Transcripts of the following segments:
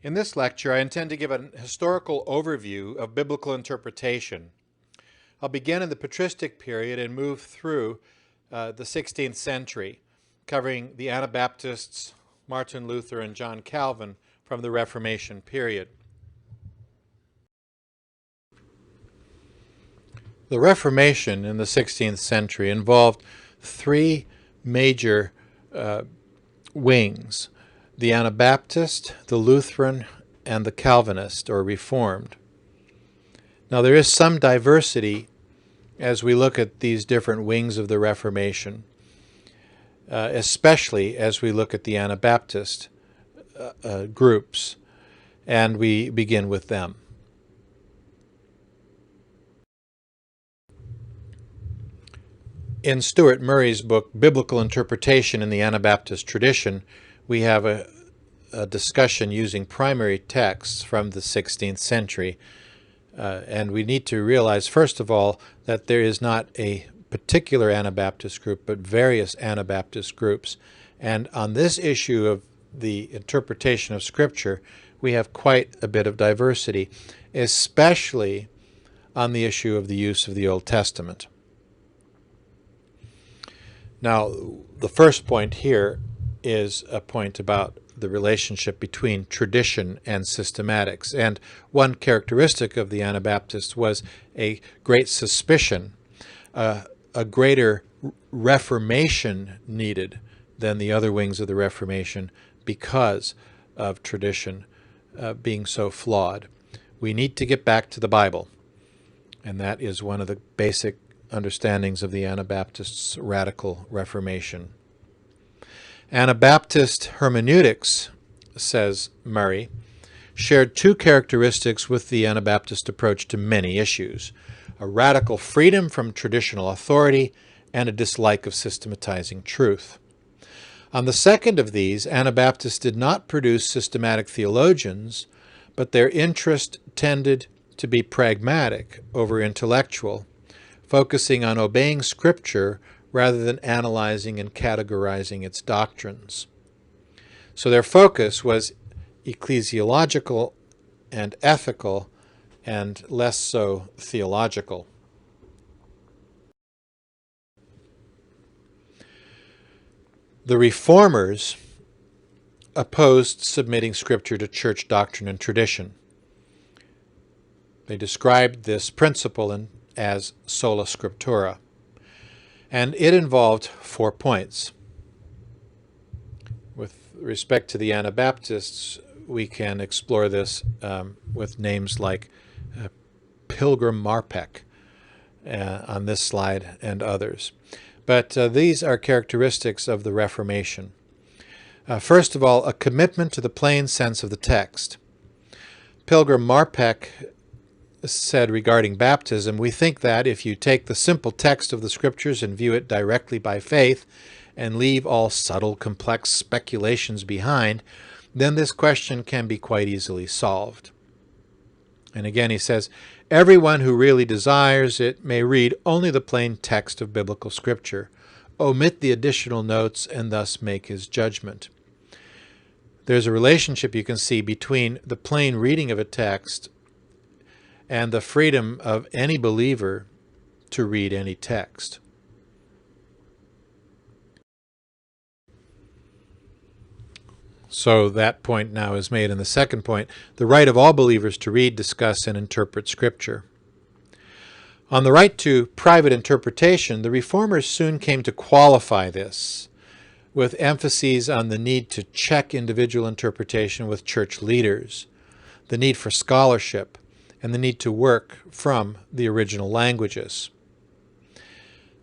In this lecture, I intend to give a historical overview of biblical interpretation. I'll begin in the patristic period and move through the 16th century, covering the Anabaptists, Martin Luther, and John Calvin from the Reformation period. The Reformation in the 16th century involved three major wings: the Anabaptist, the Lutheran, and the Calvinist, or Reformed. Now, there is some diversity as we look at these different wings of the Reformation, especially as we look at the Anabaptist groups, and we begin with them. In Stuart Murray's book, Biblical Interpretation in the Anabaptist Tradition, we have a discussion using primary texts from the 16th century. And we need to realize, first of all, that there is not a particular Anabaptist group, but various Anabaptist groups. And on this issue of the interpretation of Scripture, we have quite a bit of diversity, especially on the issue of the use of the Old Testament. Now, the first point here is a point about the relationship between tradition and systematics. And one characteristic of the Anabaptists was a great suspicion, a greater reformation needed than the other wings of the Reformation because of tradition being so flawed. We need to get back to the Bible, and that is one of the basic understandings of the Anabaptists' radical Reformation. Anabaptist hermeneutics, says Murray, shared two characteristics with the Anabaptist approach to many issues: a radical freedom from traditional authority and a dislike of systematizing truth. On the second of these, Anabaptists did not produce systematic theologians, but their interest tended to be pragmatic over intellectual, focusing on obeying Scripture rather than analyzing and categorizing its doctrines. So their focus was ecclesiological and ethical, and less so theological. The Reformers opposed submitting Scripture to church doctrine and tradition. They described this principle as sola scriptura, and it involved 4 points. With respect to the Anabaptists, we can explore this with names like Pilgrim Marpeck on this slide and others. But these are characteristics of the Reformation. First of all, a commitment to the plain sense of the text. Pilgrim Marpeck said regarding baptism, "We think that if you take the simple text of the Scriptures and view it directly by faith and leave all subtle, complex speculations behind, then this question can be quite easily solved." And again he says, "Everyone who really desires it may read only the plain text of biblical Scripture, omit the additional notes, and thus make his judgment." There's a relationship you can see between the plain reading of a text and the freedom of any believer to read any text. So that point now is made in the second point: the right of all believers to read, discuss, and interpret Scripture. On the right to private interpretation, the Reformers soon came to qualify this, with emphases on the need to check individual interpretation with church leaders, the need for scholarship, and the need to work from the original languages.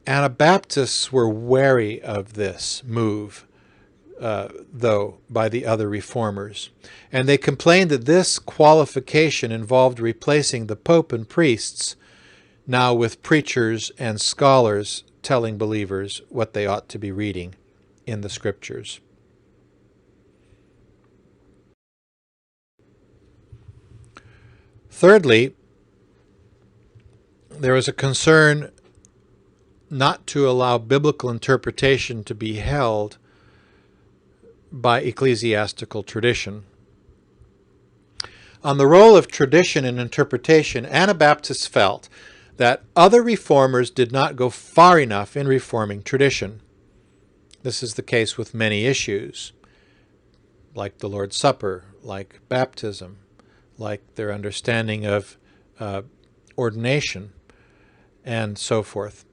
Anabaptists were wary of this move, though, by the other reformers, and they complained that this qualification involved replacing the Pope and priests now with preachers and scholars telling believers what they ought to be reading in the Scriptures. Thirdly, there was a concern not to allow biblical interpretation to be held by ecclesiastical tradition. On the role of tradition in interpretation, Anabaptists felt that other reformers did not go far enough in reforming tradition. This is the case with many issues, like the Lord's Supper, like baptism, like their understanding of ordination, and so forth.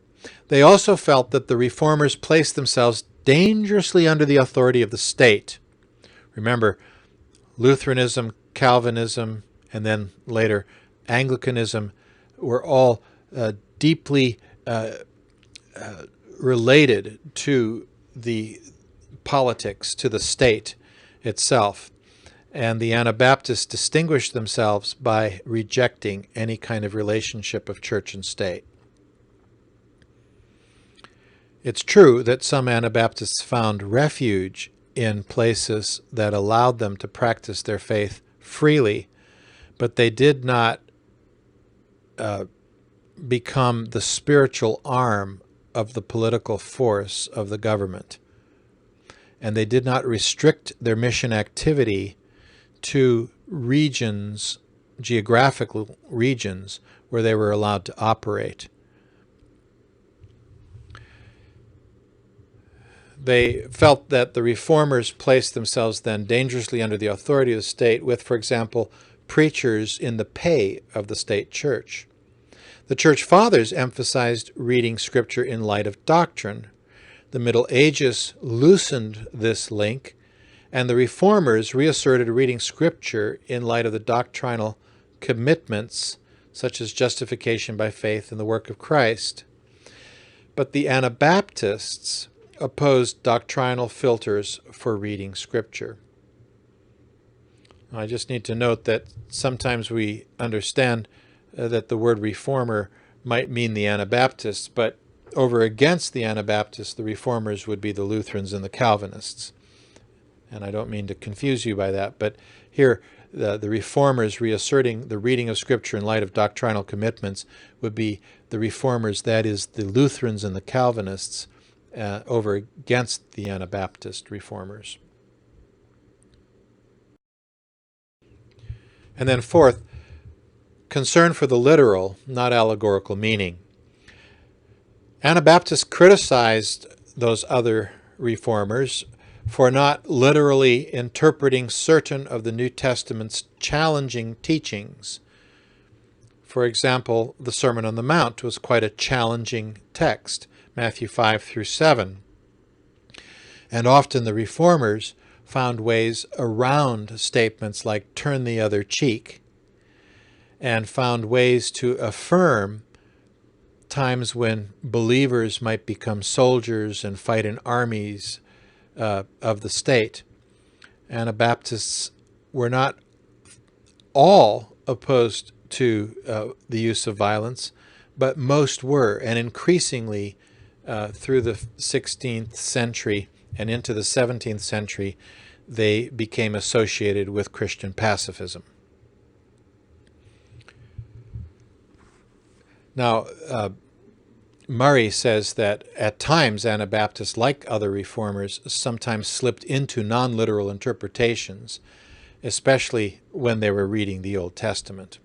They also felt that the reformers placed themselves dangerously under the authority of the state. Remember, Lutheranism, Calvinism, and then later Anglicanism were all deeply related to the politics, to the state itself. And the Anabaptists distinguished themselves by rejecting any kind of relationship of church and state. It's true that some Anabaptists found refuge in places that allowed them to practice their faith freely, but they did not become the spiritual arm of the political force of the government. And they did not restrict their mission activity to regions, geographical regions, where they were allowed to operate. They felt that the reformers placed themselves then dangerously under the authority of the state with, for example, preachers in the pay of the state church. The church fathers emphasized reading scripture in light of doctrine. The Middle Ages loosened this link, and the reformers reasserted reading scripture in light of the doctrinal commitments, such as justification by faith in the work of Christ. But the Anabaptists opposed doctrinal filters for reading scripture. I just need to note that sometimes we understand that the word reformer might mean the Anabaptists, but over against the Anabaptists, the reformers would be the Lutherans and the Calvinists. And I don't mean to confuse you by that, but here the reformers reasserting the reading of scripture in light of doctrinal commitments would be the reformers, that is, the Lutherans and the Calvinists, over against the Anabaptist reformers. And then fourth, concern for the literal, not allegorical meaning. Anabaptists criticized those other reformers for not literally interpreting certain of the New Testament's challenging teachings. For example, the Sermon on the Mount was quite a challenging text, Matthew 5 through 7. And often the reformers found ways around statements like turn the other cheek, and found ways to affirm times when believers might become soldiers and fight in armies of the state. Anabaptists were not all opposed to the use of violence, but most were, and increasingly through the 16th century and into the 17th century, they became associated with Christian pacifism. Now, Murray says that at times Anabaptists, like other reformers, sometimes slipped into non-literal interpretations, especially when they were reading the Old Testament.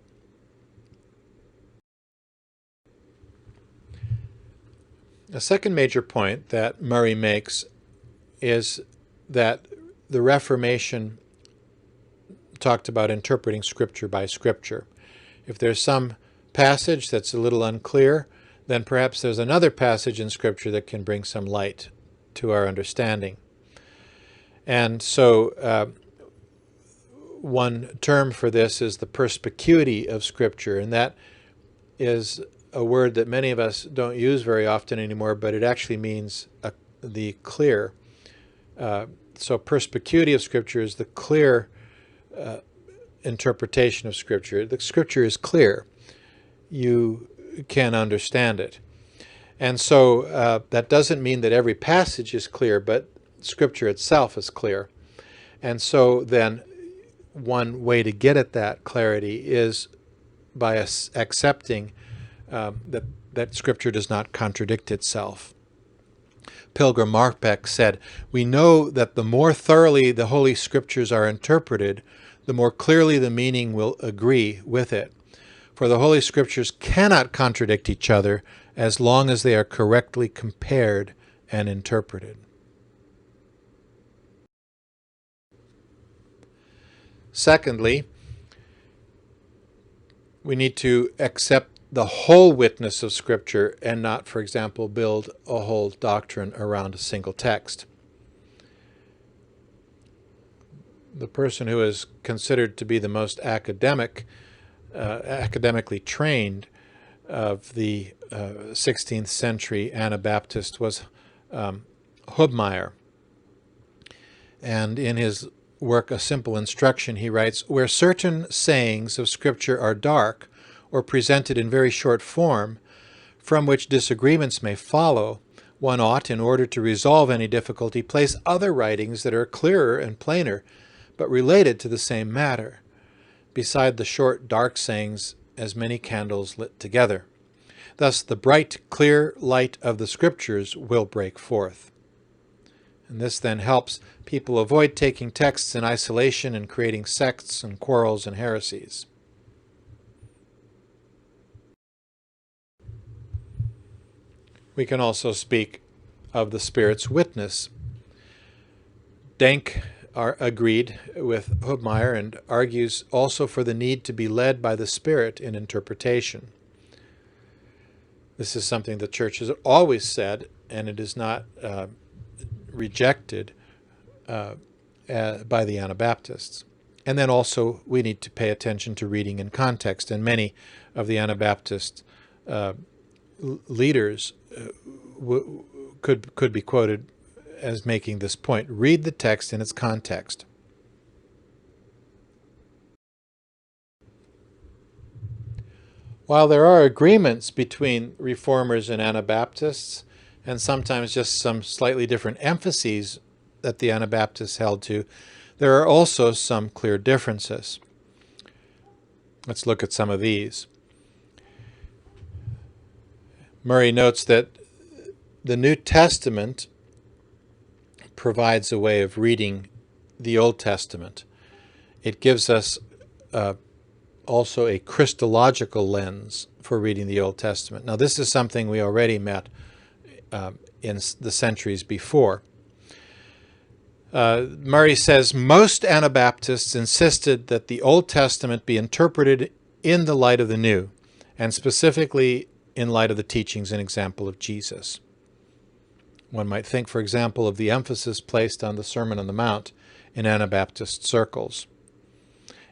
A second major point that Murray makes is that the Reformation talked about interpreting Scripture by Scripture. If there's some passage that's a little unclear, then perhaps there's another passage in Scripture that can bring some light to our understanding. And so one term for this is the perspicuity of Scripture, and that is a word that many of us don't use very often anymore, but it actually means the clear. So perspicuity of Scripture is the clear interpretation of Scripture. The Scripture is clear. You can understand it. And so that doesn't mean that every passage is clear, but Scripture itself is clear. And so then one way to get at that clarity is by accepting that Scripture does not contradict itself. Pilgrim Marpeck said, "We know that the more thoroughly the Holy Scriptures are interpreted, the more clearly the meaning will agree with it. For the Holy Scriptures cannot contradict each other as long as they are correctly compared and interpreted. Secondly, we need to accept the whole witness of Scripture and not, for example, build a whole doctrine around a single text. The person who is considered to be the most academically trained of the 16th century Anabaptist was Hubmaier. And in his work, A Simple Instruction, he writes, "Where certain sayings of Scripture are dark, or presented in very short form, from which disagreements may follow, one ought, in order to resolve any difficulty, place other writings that are clearer and plainer, but related to the same matter, beside the short, dark sayings, as many candles lit together. Thus the bright, clear light of the Scriptures will break forth." And this then helps people avoid taking texts in isolation and creating sects and quarrels and heresies. We can also speak of the Spirit's witness. Denk agreed with Hubmaier and argues also for the need to be led by the Spirit in interpretation. This is something the Church has always said, and it is not rejected by the Anabaptists. And then also we need to pay attention to reading in context, and many of the Anabaptist leaders could be quoted as making this point. Read the text in its context. While there are agreements between Reformers and Anabaptists, and sometimes just some slightly different emphases that the Anabaptists held to, there are also some clear differences. Let's look at some of these. Murray notes that the New Testament provides a way of reading the Old Testament. It gives us also a Christological lens for reading the Old Testament. Now, this is something we already met in the centuries before. Murray says, most Anabaptists insisted that the Old Testament be interpreted in the light of the New, and specifically in light of the teachings and example of Jesus. One might think, for example, of the emphasis placed on the Sermon on the Mount in Anabaptist circles.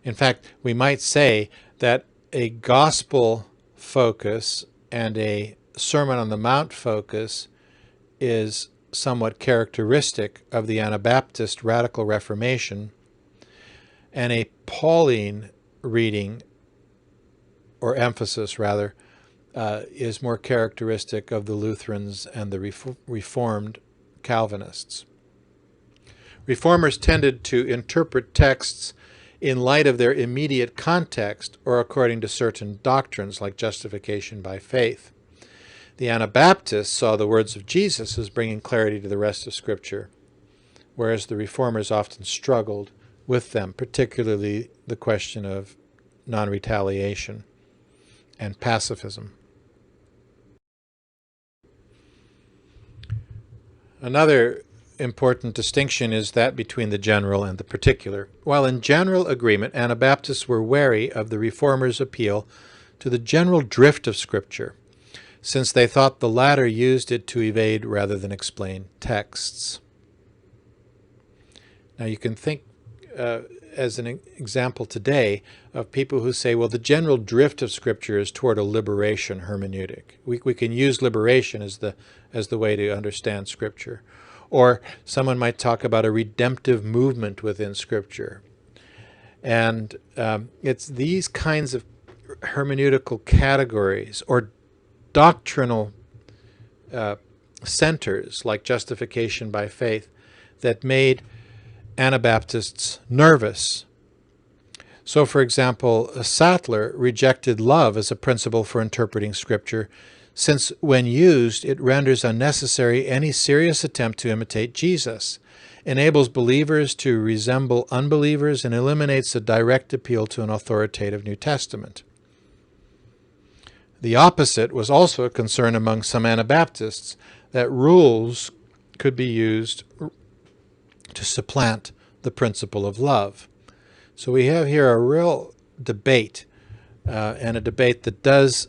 In fact, we might say that a gospel focus and a Sermon on the Mount focus is somewhat characteristic of the Anabaptist Radical Reformation, and a Pauline reading, or emphasis rather, is more characteristic of the Lutherans and the Reformed Calvinists. Reformers tended to interpret texts in light of their immediate context or according to certain doctrines like justification by faith. The Anabaptists saw the words of Jesus as bringing clarity to the rest of Scripture, whereas the Reformers often struggled with them, particularly the question of non-retaliation and pacifism. Another important distinction is that between the general and the particular. While in general agreement, Anabaptists were wary of the Reformers' appeal to the general drift of Scripture, since they thought the latter used it to evade rather than explain texts. Now you can think as an example today of people who say, well, the general drift of Scripture is toward a liberation hermeneutic. We can use liberation as the way to understand Scripture. Or someone might talk about a redemptive movement within Scripture. And it's these kinds of hermeneutical categories or doctrinal centers like justification by faith that made Anabaptists nervous. So, for example, Sattler rejected love as a principle for interpreting Scripture, since when used, it renders unnecessary any serious attempt to imitate Jesus. enables believers to resemble unbelievers, and eliminates a direct appeal to an authoritative New Testament. The opposite was also a concern among some Anabaptists, that rules could be used to supplant the principle of love. So we have here a real debate, and a debate that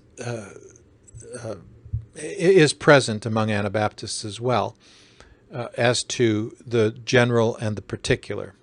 is present among Anabaptists as well, as to the general and the particular.